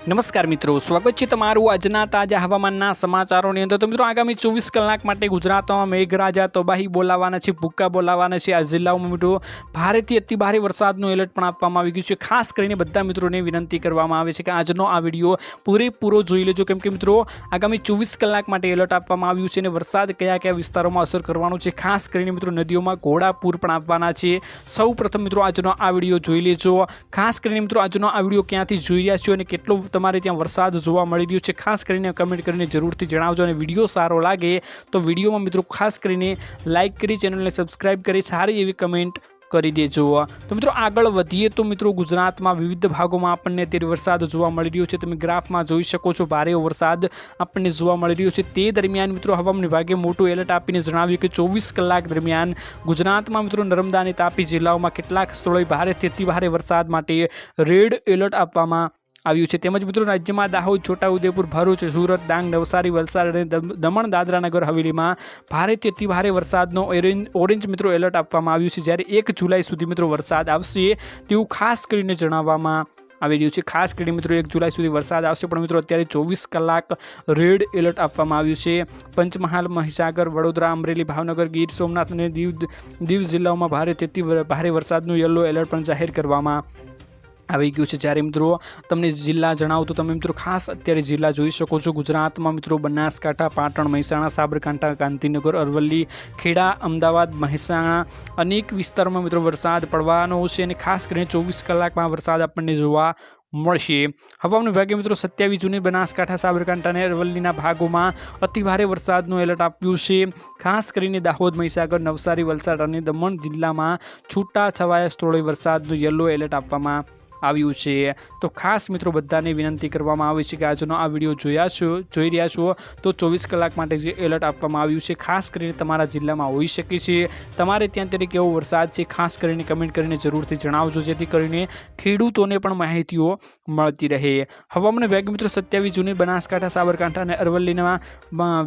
નમસ્કાર મિત્રો, સ્વાગત છે તમારું આજના તાજા હવામાનના સમાચારોની અંદર। તો મિત્રો આગામી 24 કલાક માટે ગુજરાતમાં મેઘરાજા તબાહી બોલાવવાના છે, ભૂક્કા બોલાવવાના છે। આ જિલ્લાઓમાં મિત્રો ભારેથી અતિ ભારે વરસાદનું એલર્ટ પણ આપવામાં આવી ગયું છે। ખાસ કરીને બધા મિત્રોને વિનંતી કરવામાં આવે છે કે આજનો આ વિડીયો પૂરેપૂરો જોઈ લેજો, કેમ કે મિત્રો આગામી 24 કલાક માટે એલર્ટ આપવામાં આવ્યું છે અને વરસાદ કયા કયા વિસ્તારોમાં અસર કરવાનો છે। ખાસ કરીને મિત્રો નદીઓમાં ઘોડાપૂર પણ આવવાના છે। સૌ પ્રથમ મિત્રો આજનો આ વિડીયો જોઈ લેજો। ખાસ કરીને મિત્રો આજનો આ વિડીયો ક્યાંથી જોઈ રહ્યા છો અને કેટલો તમારે ત્યાં વરસાદ જોવા મળી રહ્યો છે ખાસ કરીને કમેન્ટ કરીને જરૂરથી જણાવજો। અને વિડીયો સારો લાગે તો વિડીયોમાં મિત્રો ખાસ કરીને લાઇક કરી, ચેનલને સબસ્ક્રાઇબ કરી, સારી એવી કમેન્ટ કરી દેજો। તો મિત્રો આગળ વધીએ તો મિત્રો ગુજરાતમાં વિવિધ ભાગોમાં આપણને અત્યારે વરસાદ જોવા મળી રહ્યો છે। તમે ગ્રાફમાં જોઈ શકો છો ભારે વરસાદ આપણને જોવા મળી રહ્યો છે। તે દરમિયાન મિત્રો હવામાન વિભાગે મોટું એલર્ટ આપીને જણાવ્યું કે 24 કલાક દરમિયાન ગુજરાતમાં મિત્રો નર્મદા અને તાપી જિલ્લાઓમાં કેટલાક સ્થળોએ ભારેથી અતિ ભારે વરસાદ માટે રેડ એલર્ટ આપવામાં આવ્યું છે। તેમજ મિત્રો રાજ્યમાં દાહોદ, છોટાઉદેપુર, ભરૂચ, સુરત, ડાંગ, નવસારી, વલસાડ અને દમણ, દાદરા નગર હવેલીમાં ભારેથી અતિ ભારે વરસાદનો ઓરેન્જ મિત્રો એલર્ટ આપવામાં આવ્યું છે। જ્યારે 1 જુલાઈ સુધી મિત્રો વરસાદ આવશે તેવું ખાસ કરીને જણાવવામાં આવી રહ્યું છે। ખાસ કરીને મિત્રો 1 જુલાઈ સુધી વરસાદ આવશે, પણ મિત્રો અત્યારે 24 કલાક રેડ એલર્ટ આપવામાં આવ્યું છે। પંચમહાલ, મહીસાગર, વડોદરા, અમરેલી, ભાવનગર, ગીર સોમનાથ અને દીવ જિલ્લાઓમાં ભારેથી ભારે વરસાદનું યલો એલર્ટ પણ જાહેર કરવામાં આવી ગયું છે। જ્યારે મિત્રો તમને જિલ્લા જણાવું તો તમે મિત્રો ખાસ અત્યારે જિલ્લા જોઈ શકો છો ગુજરાતમાં મિત્રો બનાસકાંઠા, પાટણ, મહેસાણા, સાબરકાંઠા, ગાંધીનગર, અરવલ્લી, ખેડા, અમદાવાદ, મહેસાણા અનેક વિસ્તારોમાં મિત્રો વરસાદ પડવાનો છે અને ખાસ કરીને 24 કલાકમાં વરસાદ આપણને જોવા મળશે। હવામાન વિભાગે મિત્રો 27 જૂને બનાસકાંઠા, સાબરકાંઠા અને અરવલ્લીના ભાગોમાં અતિભારે વરસાદનું એલર્ટ આપ્યું છે। ખાસ કરીને દાહોદ, મહીસાગર, નવસારી, વલસાડ અને દમણ જિલ્લામાં છૂટા છવાયા સ્થળોએ વરસાદનું યલો એલર્ટ આપવામાં આવ્યું છે। તો ખાસ મિત્રો બધાને વિનંતી કરવામાં આવે છે કે આજનો આ વિડીયો જોઈ રહ્યા છો તો 24 કલાક માટે જે એલર્ટ આપવામાં આવ્યું છે ખાસ કરીને તમારા જિલ્લામાં હોઈ શકે છે। તમારે ત્યાં ત્યારે કેવો વરસાદ છે ખાસ કરીને કમેન્ટ કરીને જરૂરથી જણાવજો, જેથી કરીને ખેડૂતોને પણ માહિતીઓ મળતી રહે। હવામાન વિભાગે મિત્રો 27 જૂને બનાસકાંઠા, સાબરકાંઠા અને અરવલ્લીના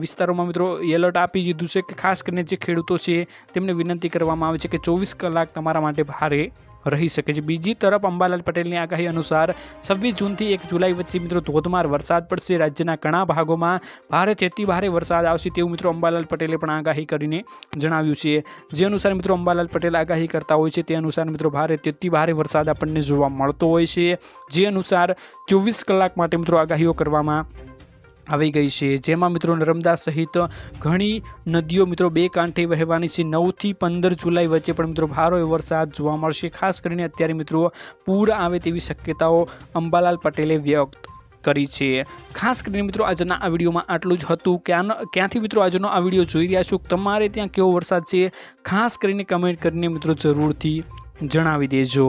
વિસ્તારોમાં મિત્રો એલર્ટ આપી દીધું છે કે ખાસ કરીને જે ખેડૂતો છે તેમને વિનંતી કરવામાં આવે છે કે 24 કલાક તમારા માટે ભારે રહી શકે છે। બીજી તરફ અંબાલાલ પટેલની આગાહી અનુસાર 26 જૂનથી 1 જુલાઈ વચ્ચે મિત્રો ધોધમાર વરસાદ પડશે। રાજ્યના ઘણા ભાગોમાં ભારેથી અતિ ભારે વરસાદ આવશે તેવું મિત્રો અંબાલાલ પટેલે પણ આગાહી કરીને જણાવ્યું છે। જે અનુસાર મિત્રો અંબાલાલ પટેલ આગાહી કરતા હોય છે તે અનુસાર મિત્રો ભારેથી અતિ ભારે વરસાદ આપણને જોવા મળતો હોય છે। જે અનુસાર 24 કલાક માટે મિત્રો આગાહીઓ કરવામાં આવી ગઈ છે, જેમાં મિત્રો નર્મદા સહિત ઘણી નદીઓ મિત્રો બે કાંઠે વહેવાની છે। 9 થી 15 જુલાઈ વચ્ચે પણ મિત્રો ભારે વરસાદ જોવા મળશે। ખાસ કરીને અત્યારે મિત્રો પૂર આવે તેવી શક્યતાઓ અંબાલાલ પટેલે વ્યક્ત કરી છે। ખાસ કરીને મિત્રો આજના આ વિડીયોમાં આટલું જ હતું। ક્યાંથી મિત્રો આજનો આ વિડીયો જોઈ રહ્યા છો, તમારે ત્યાં કેવો વરસાદ છે ખાસ કરીને કમેન્ટ કરીને મિત્રો જરૂરથી જણાવી દેજો।